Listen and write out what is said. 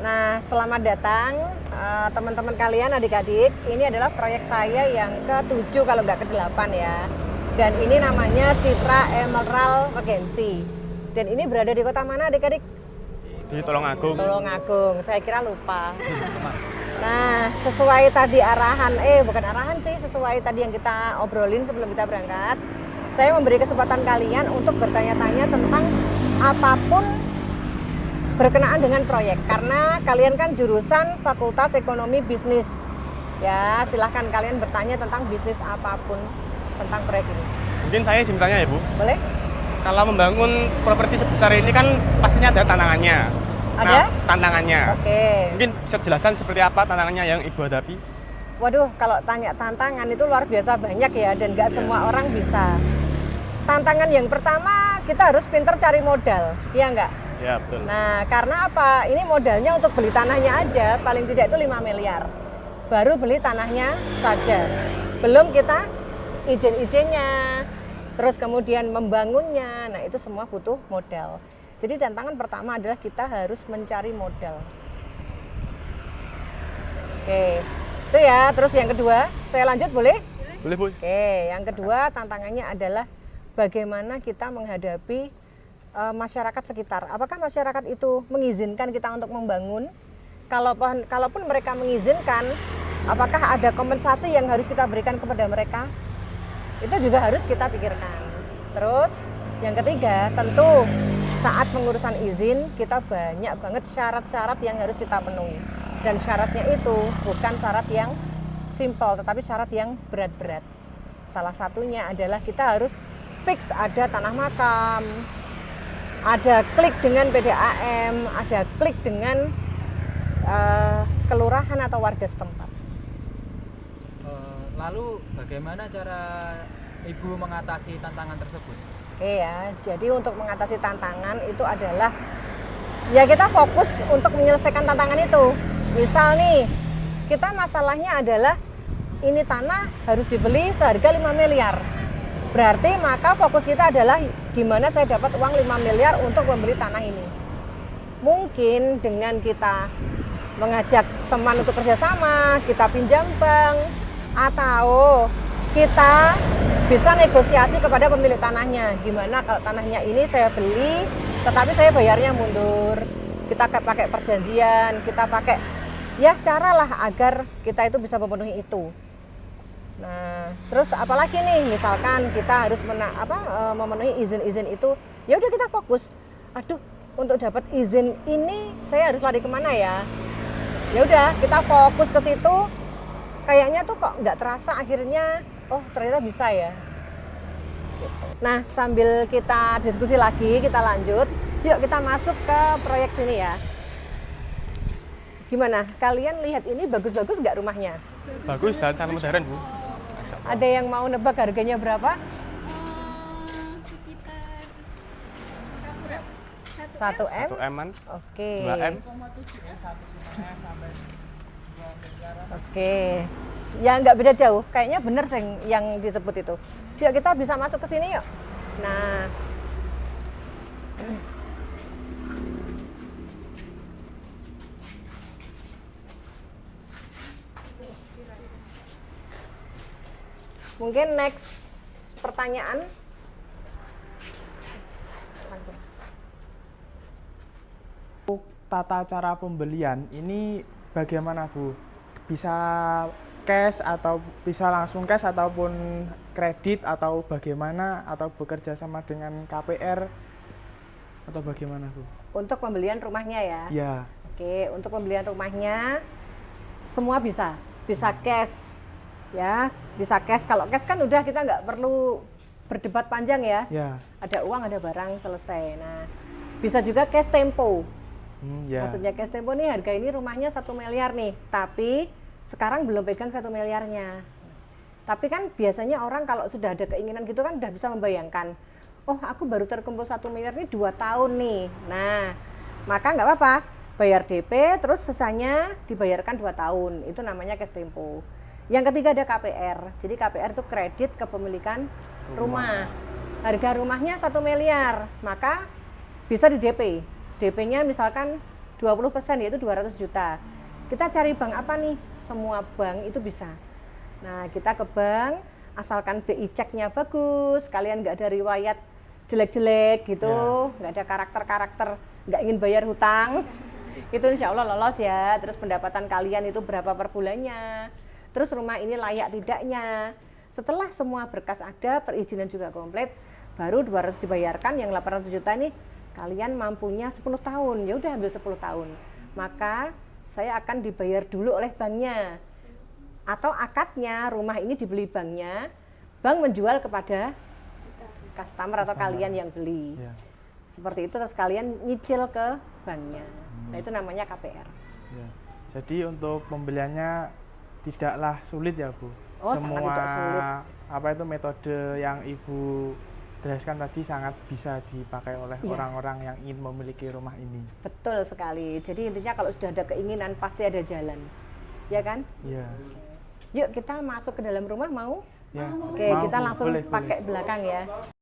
Nah, selamat datang teman-teman kalian, adik-adik. Ini adalah proyek saya yang ke-7 kalau nggak ke-8 ya. Dan ini namanya Citra Emerald Regency. Dan ini berada di kota mana, adik-adik? Di Tulungagung. Tulungagung, saya kira lupa. Nah, sesuai tadi arahan, bukan arahan sih, sesuai tadi yang kita obrolin sebelum kita berangkat, saya memberi kesempatan kalian untuk bertanya-tanya tentang apapun berkenaan dengan proyek. Karena kalian kan jurusan Fakultas Ekonomi Bisnis. Ya, silahkan kalian bertanya tentang bisnis apapun tentang proyek ini. Mungkin saya izin bertanya ya Bu. Boleh? Kalau membangun properti sebesar ini kan pastinya ada tantangannya. Ada? Nah, tantangannya. Oke. Mungkin bisa dijelaskan seperti apa tantangannya yang Ibu hadapi? Waduh, kalau tanya tantangan itu luar biasa banyak ya, dan nggak semua orang bisa. Tantangan yang pertama, kita harus pinter cari modal, iya nggak? Ya betul. Nah, karena apa? Ini modalnya untuk beli tanahnya aja, paling tidak itu 5 miliar. Baru beli tanahnya saja. Belum kita izin-izinnya, terus kemudian membangunnya. Nah, itu semua butuh modal. Jadi tantangan pertama adalah kita harus mencari modal. Oke, itu ya. Terus yang kedua, saya lanjut boleh? Boleh Bu. Oke, yang kedua tantangannya adalah bagaimana kita menghadapi masyarakat sekitar. Apakah masyarakat itu mengizinkan kita untuk membangun? Kalaupun mereka mengizinkan, apakah ada kompensasi yang harus kita berikan kepada mereka? Itu juga harus kita pikirkan. Terus yang ketiga, tentu saat pengurusan izin kita banyak banget syarat-syarat yang harus kita penuhi. Dan syaratnya itu bukan syarat yang simpel, tetapi syarat yang berat-berat. Salah satunya adalah kita harus fix ada tanah makam, ada klik dengan PDAM, ada klik dengan kelurahan atau warga setempat. Lalu bagaimana cara Ibu mengatasi tantangan tersebut? Oke ya, jadi untuk mengatasi tantangan itu adalah ya kita fokus untuk menyelesaikan tantangan itu. Misal nih, kita masalahnya adalah ini tanah harus dibeli seharga 5 miliar. Berarti maka fokus kita adalah gimana saya dapat uang 5 miliar untuk membeli tanah ini. Mungkin dengan kita mengajak teman untuk kerjasama, kita pinjam bank, atau kita bisa negosiasi kepada pemilik tanahnya. Gimana kalau tanahnya ini saya beli, tetapi saya bayarnya mundur. Kita pakai perjanjian, kita pakai ya caralah agar kita itu bisa memenuhi itu. Nah, terus apalagi nih, misalkan kita harus memenuhi izin-izin itu, ya udah kita fokus. Aduh, untuk dapat izin ini saya harus lari kemana ya? Ya udah, kita fokus ke situ. Kayaknya tuh kok nggak terasa akhirnya, oh ternyata bisa ya. Nah, sambil kita diskusi lagi, kita lanjut. Yuk kita masuk ke proyek sini ya. Gimana? Kalian lihat ini bagus-bagus nggak rumahnya? Bagus dan sangat modern Bu. Ada yang mau nebak harganya berapa? Sekitar 1M? 1M-an, Oke. 2M. Oke. Ya nggak beda jauh. Kayaknya bener sih yang disebut itu. Yuk kita bisa masuk ke sini yuk. Nah. Mungkin next pertanyaan. Langsung. Tata cara pembelian ini bagaimana Bu? Bisa cash atau bisa langsung cash ataupun kredit atau bagaimana, atau bekerja sama dengan KPR atau bagaimana Bu? Untuk pembelian rumahnya ya? Ya. Oke, untuk pembelian rumahnya semua bisa cash ya, bisa cash. Kalau cash kan udah kita nggak perlu berdebat panjang ya. Ya. Ada uang, ada barang, selesai. Nah, bisa juga cash tempo. Ya. Maksudnya cash tempo nih, harga ini rumahnya 1 miliar nih, tapi sekarang belum pegang 1 miliarnya. Tapi kan biasanya orang kalau sudah ada keinginan gitu kan udah bisa membayangkan, oh aku baru terkumpul 1 miliar ini 2 tahun nih. Nah, maka nggak apa-apa, bayar DP terus sisanya dibayarkan 2 tahun. Itu namanya cash tempo. Yang ketiga ada KPR. Jadi KPR itu kredit kepemilikan rumah. Harga rumahnya 1 miliar, maka bisa di DP. DP-nya misalkan 20% yaitu 200 juta. Kita cari bank apa nih? Semua bank itu bisa. Nah, kita ke bank, asalkan BI ceknya bagus, kalian nggak ada riwayat jelek-jelek gitu, nggak ada karakter-karakter, nggak ingin bayar hutang, itu insya Allah lolos ya. Terus pendapatan kalian itu berapa per bulannya, terus rumah ini layak tidaknya. Setelah semua berkas ada, perizinan juga komplit, baru 200 dibayarkan, yang 800 juta ini kalian mampunya 10 tahun, ya udah ambil 10 tahun. Maka saya akan dibayar dulu oleh banknya. Atau akadnya rumah ini dibeli banknya, bank menjual kepada customer atau kalian yang beli. Ya. Seperti itu, terus kalian nyicil ke banknya. Nah, itu namanya KPR. Ya. Jadi untuk pembeliannya tidaklah sulit ya Bu. Oh, sangat tidak sulit. Apa itu metode yang Ibu jelaskan tadi sangat bisa dipakai oleh Iya. orang-orang yang ingin memiliki rumah ini. Betul sekali. Jadi intinya kalau sudah ada keinginan pasti ada jalan. Ya kan? Iya. Yuk kita masuk ke dalam rumah mau? Ya. Oke, Mau, kita Bu. langsung Boleh, pakai boleh. belakang ya.